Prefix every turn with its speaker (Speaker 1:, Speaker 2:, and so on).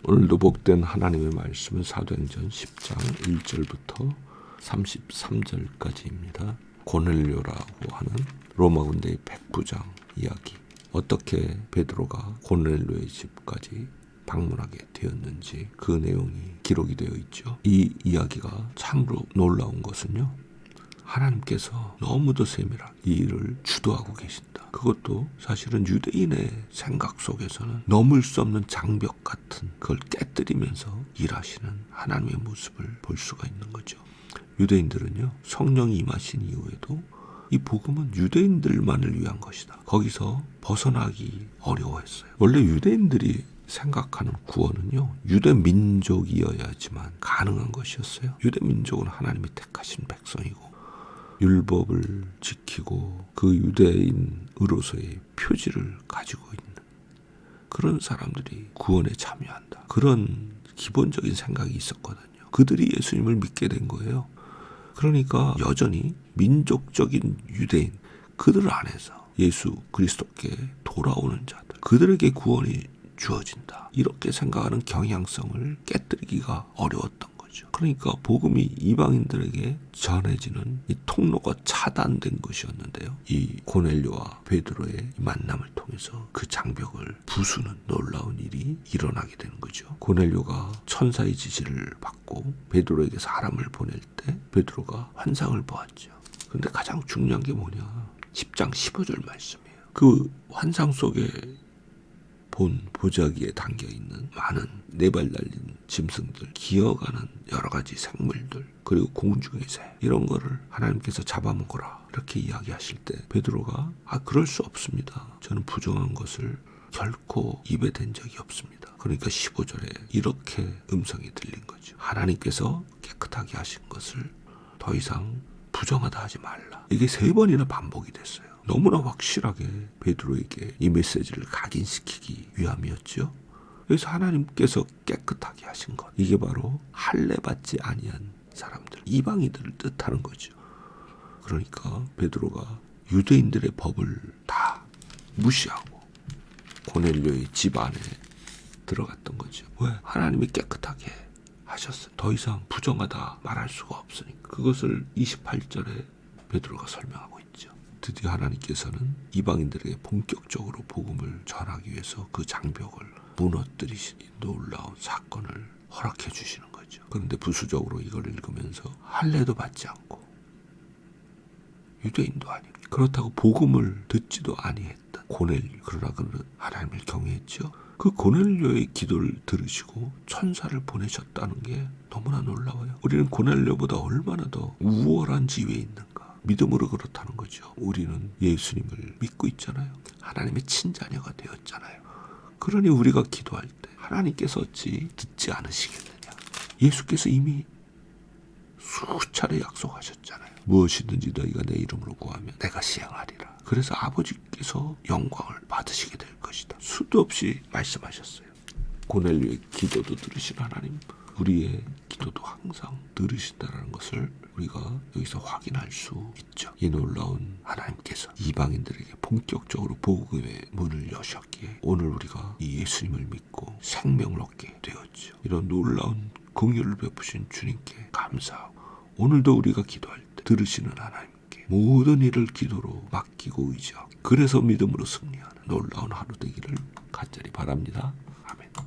Speaker 1: 오늘도 복된 하나님의 말씀은 사도행전 10장 1절부터 33절까지입니다. 고넬료라고 하는 로마 군대의 백부장 이야기. 어떻게 베드로가 고넬료의 집까지 방문하게 되었는지 그 내용이 기록이 되어 있죠. 이 이야기가 참으로 놀라운 것은요, 하나님께서 너무도 세밀하게 이 일을 주도하고 계신다. 그것도 사실은 유대인의 생각 속에서는 넘을 수 없는 장벽 같은 그걸 깨뜨리면서 일하시는 하나님의 모습을 볼 수가 있는 거죠. 유대인들은요, 성령이 임하신 이후에도 이 복음은 유대인들만을 위한 것이다. 거기서 벗어나기 어려워했어요. 원래 유대인들이 생각하는 구원은요, 유대 민족이어야지만 가능한 것이었어요. 유대 민족은 하나님이 택하신 백성이고 율법을 지키고 그 유대인으로서의 표지를 가지고 있는 그런 사람들이 구원에 참여한다. 그런 기본적인 생각이 있었거든요. 그들이 예수님을 믿게 된 거예요. 그러니까 여전히 민족적인 유대인, 그들 안에서 예수 그리스도께 돌아오는 자들, 그들에게 구원이 주어진다. 이렇게 생각하는 경향성을 깨뜨리기가 어려웠던 거죠. 그러니까 복음이 이방인들에게 전해지는 이 통로가 차단된 것이었는데요. 이 고넬료와 베드로의 만남을 통해서 그 장벽을 부수는 놀라운 일이 일어나게 되는 거죠. 고넬료가 천사의 지시를 받고 베드로에게 사람을 보낼 때 베드로가 환상을 보았죠. 그런데 가장 중요한 게 뭐냐? 10장 15절 말씀이에요. 그 환상 속에 본 보자기에 담겨있는 많은 네 발 달린 짐승들, 기어가는 여러 가지 생물들, 그리고 공중의 새, 이런 거를 하나님께서 잡아먹어라 이렇게 이야기하실 때 베드로가 그럴 수 없습니다. 저는 부정한 것을 결코 입에 댄 적이 없습니다. 그러니까 15절에 이렇게 음성이 들린 거죠. 하나님께서 깨끗하게 하신 것을 더 이상 부정하다 하지 말라. 이게 3번이나 반복이 됐어요. 너무나 확실하게 베드로에게 이 메시지를 각인시키기 위함이었죠. 그래서 하나님께서 깨끗하게 하신 것, 이게 바로 할례받지 아니한 사람들, 이방인들을 뜻하는 거죠. 그러니까 베드로가 유대인들의 법을 다 무시하고 고넬료의 집 안에 들어갔던 거죠. 왜? 하나님이 깨끗하게 하셨어요. 더 이상 부정하다 말할 수가 없으니까. 그것을 28절에 베드로가 설명하고 있죠. 드디어 하나님께서는 이방인들에게 본격적으로 복음을 전하기 위해서 그 장벽을 무너뜨리신 놀라운 사건을 허락해 주시는 거죠. 그런데 부수적으로 이걸 읽으면서 할례도 받지 않고 유대인도 아니고 그렇다고 복음을 듣지도 아니했던 고넬료, 그러나 그는 하나님을 경외했죠. 그 고넬료의 기도를 들으시고 천사를 보내셨다는 게 너무나 놀라워요. 우리는 고넬료보다 얼마나 더 우월한 지위에 있는가. 믿음으로 그렇다는 거죠. 우리는 예수님을 믿고 있잖아요. 하나님의 친자녀가 되었잖아요. 그러니 우리가 기도할 때 하나님께서 어찌 듣지 않으시겠느냐. 예수께서 이미 수차례 약속하셨잖아요. 무엇이든지 너희가 내 이름으로 구하면 내가 시행하리라. 그래서 아버지께서 영광을 받으시게 될 것이다. 수도 없이 말씀하셨어요. 고넬료의 기도도 들으신 하나님, 우리의 기도도 항상 들으신다는 것을 우리가 여기서 확인할 수 있죠. 이 놀라운 하나님께서 이방인들에게 본격적으로 복음의 문을 여셨기에 오늘 우리가 이 예수님을 믿고 생명을 얻게 되었죠. 이런 놀라운 긍휼을 베푸신 주님께 감사하고, 오늘도 우리가 기도할 때 들으시는 하나님께 모든 일을 기도로 맡기고 의지하고, 그래서 믿음으로 승리하는 놀라운 하루 되기를 간절히 바랍니다.